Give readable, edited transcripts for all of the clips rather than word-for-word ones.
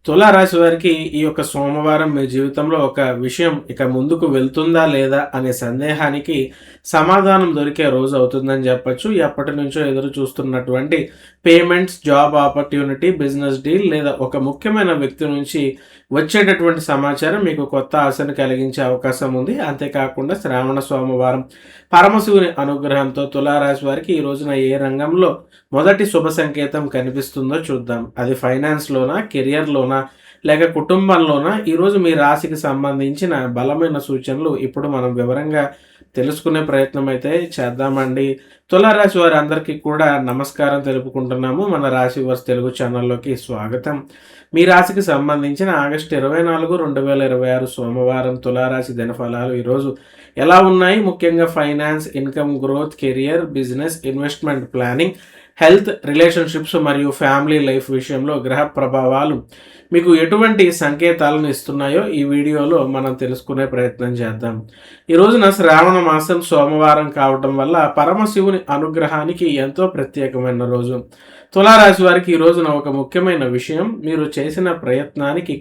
తులారాశి వారికి ఈ యొక్క సోమవారం మీ జీవితంలో ఒక విషయం ఇక ముందుకు వెళ్తుందా లేదా అనే సందేహానికి సమాధానం దొరికే రోజు అవుతుందని చెప్పొచ్చు. ఎప్పటి నుంచో ఎదురు చూస్తున్నటువంటి payments, job opportunity, business deal లేదా ఒక ముఖ్యమైన వ్యక్తి నుంచి వచ్చేటటువంటి సమాచారం మీకు కొత్త ఆశను కలిగించే అవకాశం ఉంది. అంతేకాకుండా శ్రావణ సోమవారం పరమశివుని అనుగ్రహంతో తులారాశి వారికి ఈ రోజున ఏ రంగంలో మొదటి శుభ సంకేతం కనిపిస్తుందో చూద్దాం. అది ఫైనాన్స్లోనా, కెరియర్లోనా లేక కుటుంబంలోనా ఈరోజు మీ రాశికి సంబంధించిన బలమైన సూచనలు ఇప్పుడు మనం వివరంగా తెలుసుకునే ప్రయత్నం అయితే చేద్దామండి. తులారాశి వారి అందరికీ కూడా నమస్కారం తెలుపుకుంటున్నాము. మన రాశి వర్స్ తెలుగు ఛానల్లోకి స్వాగతం. మీ రాశికి సంబంధించిన ఆగస్టు 24, 2026 సోమవారం తులారాశి దినఫలాలు ఈరోజు ఎలా ఉన్నాయి? ముఖ్యంగా finance, income growth, career, business, investment planning, health, relationships మరియు ఫ్యామిలీ లైఫ్ విషయంలో గ్రహ ప్రభావాలు మీకు ఎటువంటి సంకేతాలను ఇస్తున్నాయో ఈ వీడియోలో మనం తెలుసుకునే ప్రయత్నం చేద్దాం. ఈ రోజున శ్రావణ మాసం సోమవారం కావటం వల్ల పరమశివుని అనుగ్రహానికి ఎంతో ప్రత్యేకమైన రోజు. తులారాశి వారికి ఈ రోజున ఒక ముఖ్యమైన విషయం, మీరు చేసిన ప్రయత్నానికి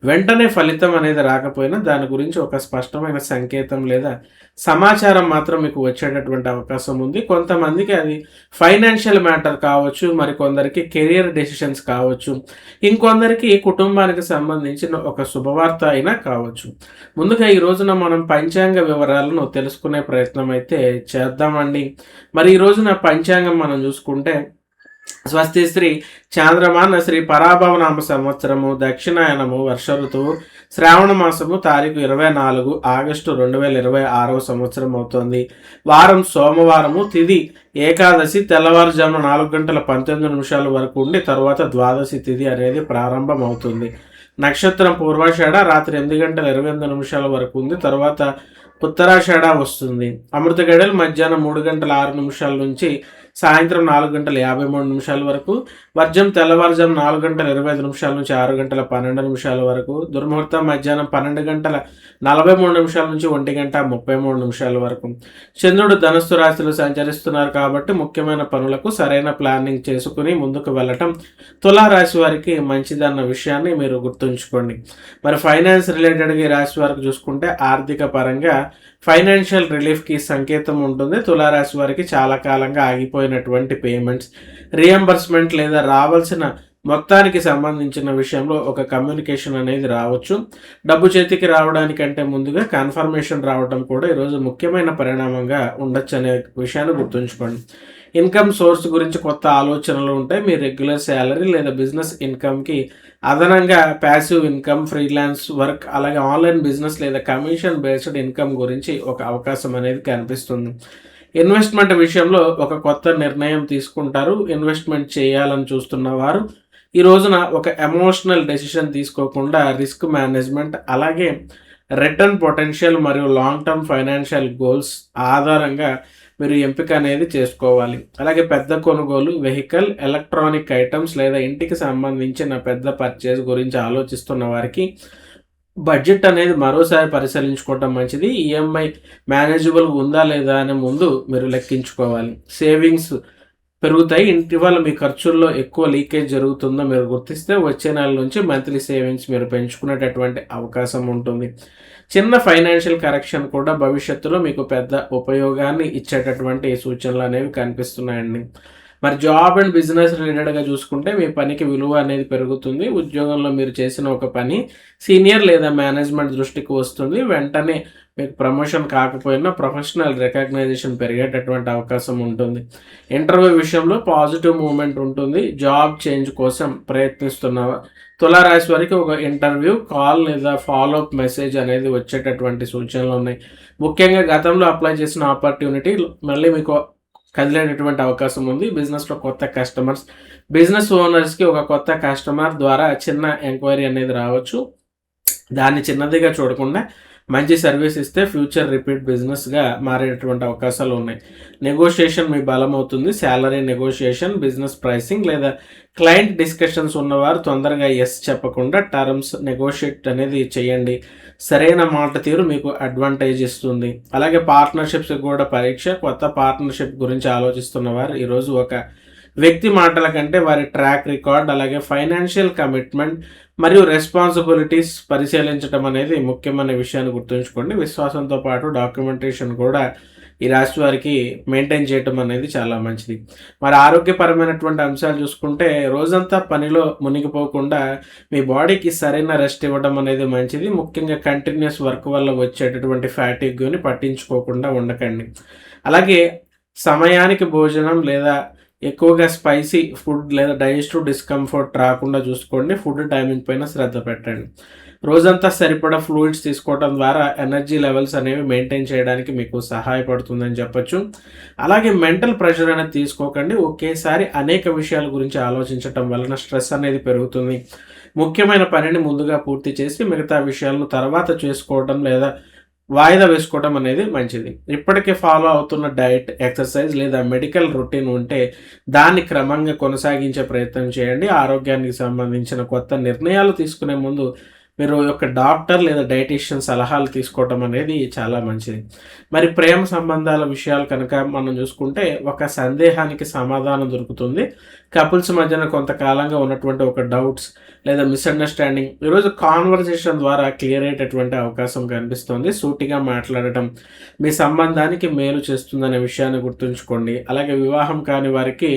వెంటనే ఫలితం అనేది రాకపోయినా దాని గురించి ఒక స్పష్టమైన సంకేతం లేదా సమాచారం మాత్రం మీకు వచ్చేటటువంటి అవకాశం ఉంది. కొంతమందికి అది ఫైనాన్షియల్ మ్యాటర్ కావచ్చు, మరికొందరికి కెరియర్ డెసిషన్స్ కావచ్చు, ఇంకొందరికి కుటుంబానికి సంబంధించిన ఒక శుభవార్త అయినా కావచ్చు. ముందుగా ఈ రోజున మనం పంచాంగ వివరాలను తెలుసుకునే ప్రయత్నం అయితే చేద్దామండి. మరి ఈ రోజున పంచాంగం మనం చూసుకుంటే స్వస్తి శ్రీ చాంద్రమాన శ్రీ పరాభవనామ సంవత్సరము, దక్షిణాయనము, వర్ష ఋతువు, శ్రావణ మాసము, తారీఖు 24 ఆగస్టు 2026 సంవత్సరం అవుతోంది. వారం సోమవారము, తిథి ఏకాదశి, తెల్లవారుజామున 4:19 వరకు ఉండి తర్వాత ద్వాదశి తిథి అనేది ప్రారంభం అవుతుంది. నక్షత్రం పూర్వాషాఢ రాత్రి 8:28 వరకు ఉంది. తర్వాత ఉత్తరాషాఢ వస్తుంది. అమృత గడియలు మధ్యాహ్నం 3:06 నుంచి సాయంత్రం 4:53 వరకు. వర్జం తెల్లవారుజాము 4:25 నుంచి 6:12 వరకు. దుర్ముహూర్తం మధ్యాహ్నం 12:43 నుంచి 1:33 వరకు. చంద్రుడు ధనస్సు రాశిలో సంచరిస్తున్నారు కాబట్టి ముఖ్యమైన పనులకు సరైన ప్లానింగ్ చేసుకుని ముందుకు వెళ్ళటం తులారాశి వారికి మంచిదన్న విషయాన్ని మీరు గుర్తుంచుకోండి. మరి ఫైనాన్స్ రిలేటెడ్గా ఈ రాశి వారికి చూసుకుంటే ఆర్థిక పరంగా ఫైనాన్షియల్ రిలీఫ్కి సంకేతం ఉంటుంది. తులారాశి వారికి చాలా కాలంగా ఆగిపోయినటువంటి పేమెంట్స్, రియంబర్స్మెంట్ లేదా రావాల్సిన మొత్తానికి సంబంధించిన విషయంలో ఒక కమ్యూనికేషన్ అనేది రావచ్చు. డబ్బు చేతికి రావడానికంటే ముందుగా కన్ఫర్మేషన్ రావడం కూడా ఈరోజు ముఖ్యమైన పరిణామంగా ఉండొచ్చు అనే విషయాన్ని గుర్తుంచుకోండి. ఇన్కమ్ సోర్స్ గురించి కొత్త ఆలోచనలు ఉంటాయి. మీ రెగ్యులర్ శాలరీ లేదా బిజినెస్ ఇన్కమ్కి అదనంగా ప్యాసివ్ ఇన్కమ్, ఫ్రీలాన్స్ వర్క్, అలాగే ఆన్లైన్ బిజినెస్ లేదా కమిషన్ బేస్డ్ ఇన్కమ్ గురించి ఒక అవకాశం అనేది కనిపిస్తుంది. ఇన్వెస్ట్మెంట్ విషయంలో ఒక కొత్త నిర్ణయం తీసుకుంటారు. ఇన్వెస్ట్మెంట్ చేయాలని చూస్తున్న వారు ఈ రోజున ఒక ఎమోషనల్ డెసిషన్ తీసుకోకుండా రిస్క్ మేనేజ్మెంట్, అలాగే రిటర్న్ పొటెన్షియల్ మరియు లాంగ్ టర్మ్ ఫైనాన్షియల్ గోల్స్ ఆధారంగా మీరు ఎంపిక అనేది చేసుకోవాలి. అలాగే పెద్ద కొనుగోలు, వెహికల్, ఎలక్ట్రానిక్ ఐటమ్స్ లేదా ఇంటికి సంబంధించిన పెద్ద పర్చేజ్ గురించి ఆలోచిస్తున్న వారికి బడ్జెట్ అనేది మరోసారి పరిశీలించుకోవటం మంచిది. ఈఎంఐ మేనేజబుల్ ఉందా లేదా అని ముందు మీరు లెక్కించుకోవాలి. సేవింగ్స్ పెరుగుతాయి. ఇటీవల మీ ఖర్చుల్లో ఎక్కువ లీకేజ్ జరుగుతుందో మీరు గుర్తిస్తే వచ్చే నెల నుంచి మంత్లీ సేవింగ్స్ మీరు పెంచుకునేటటువంటి అవకాశం ఉంటుంది. చిన్న ఫైనాన్షియల్ కరెక్షన్ కూడా భవిష్యత్తులో మీకు పెద్ద ఉపయోగాన్ని ఇచ్చేటటువంటి సూచనలు అనేవి కనిపిస్తున్నాయండి. మరి జాబ్ అండ్ బిజినెస్ రిలేటెడ్గా చూసుకుంటే మీ పనికి విలువ అనేది పెరుగుతుంది. ఉద్యోగంలో మీరు చేసిన ఒక పని సీనియర్ లేదా మేనేజ్మెంట్ దృష్టికి వస్తుంది. వెంటనే మీకు ప్రమోషన్ కాకపోయినా ప్రొఫెషనల్ రికగ్నైజేషన్ పెరిగేటటువంటి అవకాశం ఉంటుంది. ఇంటర్వ్యూ విషయంలో పాజిటివ్ మూమెంట్ ఉంటుంది. జాబ్ చేంజ్ కోసం ప్రయత్నిస్తున్న తులారాశి వారికి ఒక ఇంటర్వ్యూ కాల్ లేదా ఫాలోఅప్ మెసేజ్ అనేది వచ్చేటటువంటి సూచనలు ఉన్నాయి. ముఖ్యంగా గతంలో అప్లై చేసిన ఆపర్చునిటీ మళ్ళీ మీకు కదిలేటటువంటి అవకాశం ఉంది. బిజినెస్లో కొత్త కస్టమర్స్, బిజినెస్ ఓనర్స్కి ఒక కొత్త కస్టమర్ ద్వారా చిన్న ఎంక్వైరీ అనేది రావచ్చు. దాన్ని చిన్నదిగా చూడకుండా మంచి సర్వీస్ ఇస్తే ఫ్యూచర్ రిపీట్ బిజినెస్గా మారేటటువంటి అవకాశాలు ఉన్నాయి. నెగోషియేషన్ మీ బలం అవుతుంది. శాలరీ నెగోషియేషన్, బిజినెస్ ప్రైసింగ్ లేదా క్లయింట్ డిస్కషన్స్ ఉన్నవారు తొందరగా ఎస్ చెప్పకుండా టర్మ్స్ నెగోషియేట్ అనేది చేయండి. సరైన మాట తీరు మీకు అడ్వాంటేజ్ ఇస్తుంది. అలాగే పార్ట్నర్షిప్స్ కూడా పరీక్ష. కొత్త పార్ట్నర్షిప్ గురించి ఆలోచిస్తున్నవారు ఈరోజు ఒక వ్యక్తి మాటల కంటే వారి ట్రాక్ రికార్డ్, అలాగే ఫైనాన్షియల్ కమిట్మెంట్ మరియు రెస్పాన్సిబిలిటీస్ పరిశీలించడం అనేది ముఖ్యమైన విషయాన్ని గుర్తుంచుకోండి. విశ్వాసంతో పాటు డాక్యుమెంటేషన్ కూడా ఈ రాశి వారికి మెయింటైన్ చేయటం అనేది చాలా మంచిది. మరి ఆరోగ్యపరమైనటువంటి అంశాలు చూసుకుంటే రోజంతా పనిలో మునిగిపోకుండా మీ బాడీకి సరైన రెస్ట్ ఇవ్వడం అనేది మంచిది. ముఖ్యంగా కంటిన్యూస్ వర్క్ వల్ల వచ్చేటటువంటి ఫ్యాటిగ్ని పట్టించుకోకుండా ఉండకండి. అలాగే సమయానికి భోజనం లేదా ఎక్కువగా స్పైసీ ఫుడ్ లేదా డైజెస్టివ్ డిస్కంఫర్ట్ రాకుండా చూసుకోండి. ఫుడ్ టైమింగ్ పైన శ్రద్ధ పెట్టండి. రోజంతా సరిపడా ఫ్లూయిడ్స్ తీసుకోవడం ద్వారా ఎనర్జీ లెవెల్స్ అనేవి మెయింటైన్ చేయడానికి మీకు సహాయపడుతుందని చెప్పొచ్చు. అలాగే మెంటల్ ప్రెషర్ అనేది తీసుకోకండి. ఒకేసారి అనేక విషయాల గురించి ఆలోచించటం వలన స్ట్రెస్ అనేది పెరుగుతుంది. ముఖ్యమైన పనిని ముందుగా పూర్తి చేసి మిగతా విషయాలను తర్వాత చేసుకోవడం లేదా వాయిదా వేసుకోవడం అనేది మంచిది. ఇప్పటికే ఫాలో అవుతున్న డైట్, ఎక్సర్సైజ్ లేదా మెడికల్ రొటీన్ ఉంటే దాన్ని క్రమంగా కొనసాగించే ప్రయత్నం చేయండి. ఆరోగ్యానికి సంబంధించిన కొత్త నిర్ణయాలు తీసుకునే ముందు మీరు యొక్క డాక్టర్ లేదా డైటీషియన్ సలహాలు తీసుకోవటం అనేది చాలా మంచిది. మరి ప్రేమ సంబంధాల విషయాలు కనుక మనం చూసుకుంటే ఒక సందేహానికి సమాధానం దొరుకుతుంది. కపుల్స్ మధ్యన కొంతకాలంగా ఉన్నటువంటి ఒక డౌట్స్ లేదా మిస్అండర్స్టాండింగ్ ఈరోజు కాన్వర్జేషన్ ద్వారా క్లియర్ అయ్యేటటువంటి అవకాశం కనిపిస్తుంది. సూటిగా మాట్లాడటం మీ సంబంధానికి మేలు చేస్తుందనే విషయాన్ని గుర్తుంచుకోండి. అలాగే వివాహం కాని వారికి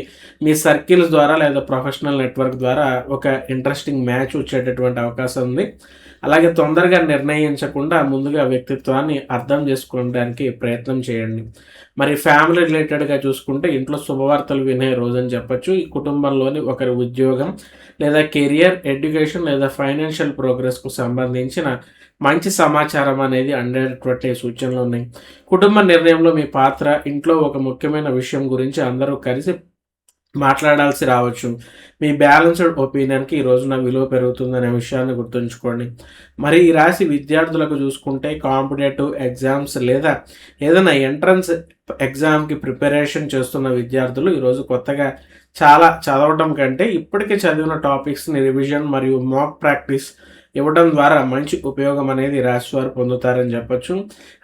మీ సర్కిల్స్ ద్వారా లేదా ప్రొఫెషనల్ నెట్వర్క్ ద్వారా ఒక ఇంట్రెస్టింగ్ మ్యాచ్ వచ్చేటటువంటి అవకాశం ఉంది. అలాగే తొందరగా నిర్ణయించకుండా ముందుగా వ్యక్తిత్వాన్ని అర్థం చేసుకోవడానికి ప్రయత్నం చేయండి. మరి ఫ్యామిలీ రిలేటెడ్గా చూసుకుంటే ఇంట్లో శుభవార్తలు వినే రోజని చెప్పొచ్చు. ఈ కుటుంబంలోని ఒకరి ఉద్యోగం లేదా కెరియర్, ఎడ్యుకేషన్ లేదా ఫైనాన్షియల్ ప్రోగ్రెస్కు సంబంధించిన మంచి సమాచారం అనేది అందేటటువంటి సూచనలు ఉన్నాయి. కుటుంబ నిర్ణయంలో మీ పాత్ర, ఇంట్లో ఒక ముఖ్యమైన విషయం గురించి అందరూ కలిసి మాట్లాడాల్సి రావచ్చు. మీ బ్యాలెన్స్డ్ ఒపీనియన్కి ఈ రోజున విలువ పెరుగుతుందనే విషయాన్ని గుర్తుంచుకోండి. మరి ఈ రాశి విద్యార్థులకు చూసుకుంటే కాంపిటేటివ్ ఎగ్జామ్స్ లేదా ఏదైనా ఎంట్రన్స్ ఎగ్జామ్కి ప్రిపరేషన్ చేస్తున్న విద్యార్థులు ఈరోజు కొత్తగా చాలా చదవడం కంటే ఇప్పటికే చదివిన టాపిక్స్ని రివిజన్ మరియు మాక్ ప్రాక్టీస్ ఇవ్వడం ద్వారా మంచి ఉపయోగం అనేది రాశి వారు పొందుతారని చెప్పొచ్చు.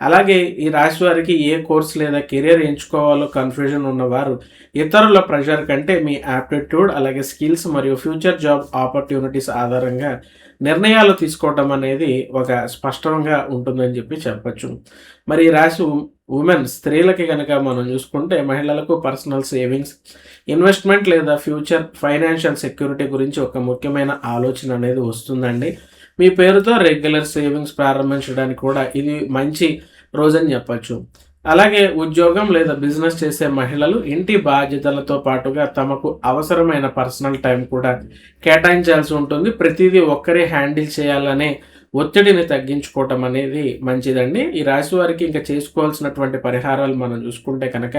అలాగే ఈ రాశి వారికి ఏ కోర్స్ లేదా కెరీర్ ఎంచుకోవాలో కన్ఫ్యూజన్ ఉన్నవారు ఇతరుల ప్రెషర్ కంటే మీ యాప్టిట్యూడ్, అలాగే స్కిల్స్ మరియు ఫ్యూచర్ జాబ్ ఆపర్చునిటీస్ ఆధారంగా నిర్ణయాలు తీసుకోవటం అనేది ఒక స్పష్టంగా ఉంటుందని చెప్పొచ్చు. మరి ఈ రాశి ఉమెన్ స్త్రీలకి కనుక మనం చూసుకుంటే మహిళలకు పర్సనల్ సేవింగ్స్, ఇన్వెస్ట్మెంట్ లేదా ఫ్యూచర్ ఫైనాన్షియల్ సెక్యూరిటీ గురించి ఒక ముఖ్యమైన ఆలోచన అనేది వస్తుందండి. మీ పేరుతో రెగ్యులర్ సేవింగ్స్ ప్రారంభించడానికి కూడా ఇది మంచి రోజని చెప్పచ్చు. అలాగే ఉద్యోగం లేదా బిజినెస్ చేసే మహిళలు ఇంటి బాధ్యతలతో పాటుగా తమకు అవసరమైన పర్సనల్ టైం కూడా కేటాయించాల్సి ఉంటుంది. ప్రతిదీ ఒక్కరే హ్యాండిల్ చేయాలనే ఒత్తిడిని తగ్గించుకోవటం అనేది మంచిదండి. ఈ రాశి వారికి ఇంకా చేసుకోవాల్సినటువంటి పరిహారాలు మనం చూసుకుంటే కనుక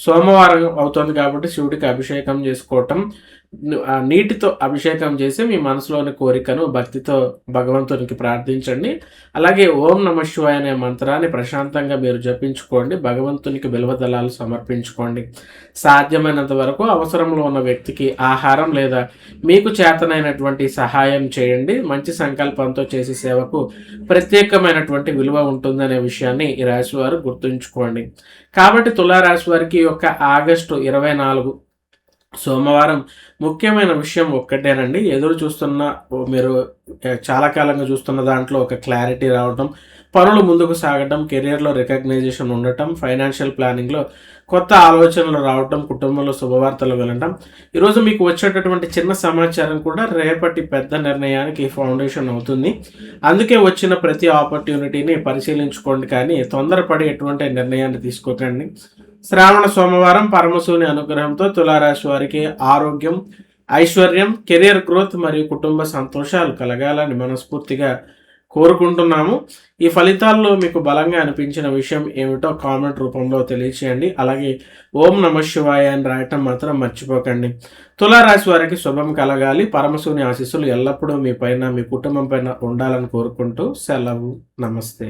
సోమవారం అవుతుంది కాబట్టి శివుడికి అభిషేకం చేసుకోవటం, నీటితో అభిషేకం చేసి మీ మనసులోని కోరికను భక్తితో భగవంతునికి ప్రార్థించండి. అలాగే ఓం నమః శివాయ అనే మంత్రాన్ని ప్రశాంతంగా మీరు జపించుకోండి. భగవంతునికి బిల్వదళాలు సమర్పించుకోండి. సాధ్యమైనంత వరకు అవసరంలో ఉన్న వ్యక్తికి ఆహారం లేదా మీకు చేతనైనటువంటి సహాయం చేయండి. మంచి సంకల్పంతో చేసే సేవకు ప్రత్యేకమైనటువంటి విలువ ఉంటుందనే విషయాన్ని ఈ రాశి వారు గుర్తుంచుకోండి. కాబట్టి తులారాశి వారికి యొక్క ఆగస్టు 24 సోమవారం ముఖ్యమైన విషయం ఒక్కటేనండి. ఎదురు చూస్తున్న మీరు చాలా కాలంగా చూస్తున్న దాంట్లో ఒక క్లారిటీ రావటం, పనులు ముందుకు సాగటం, కెరియర్లో రికగ్నైజేషన్ ఉండటం, ఫైనాన్షియల్ ప్లానింగ్లో కొత్త ఆలోచనలు రావటం, కుటుంబంలో శుభవార్తలు వినటం. ఈరోజు మీకు వచ్చేటటువంటి చిన్న సమాచారం కూడా రేపటి పెద్ద నిర్ణయానికి ఫౌండేషన్ అవుతుంది. అందుకే వచ్చిన ప్రతి ఆపర్చునిటీని పరిశీలించుకోండి, కానీ తొందరపడి ఎటువంటి నిర్ణయాన్ని తీసుకోకండి. శ్రావణ సోమవారం పరమశివుని అనుగ్రహంతో తులారాశి వారికి ఆరోగ్యం, ఐశ్వర్యం, కెరియర్ గ్రోత్ మరియు కుటుంబ సంతోషాలు కలగాలని మనస్ఫూర్తిగా కోరుకుంటున్నాము. ఈ ఫలితాల్లో మీకు బలంగా అనిపించిన విషయం ఏమిటో కామెంట్ రూపంలో తెలియచేయండి. అలాగే ఓం నమః శివాయ అని రాయటం మాత్రం మర్చిపోకండి. తులారాశి వారికి శుభం కలగాలి. పరమశివుని ఆశీస్సులు ఎల్లప్పుడూ మీ పైన, మీ కుటుంబం పైన ఉండాలని కోరుకుంటూ సెలవు. నమస్తే.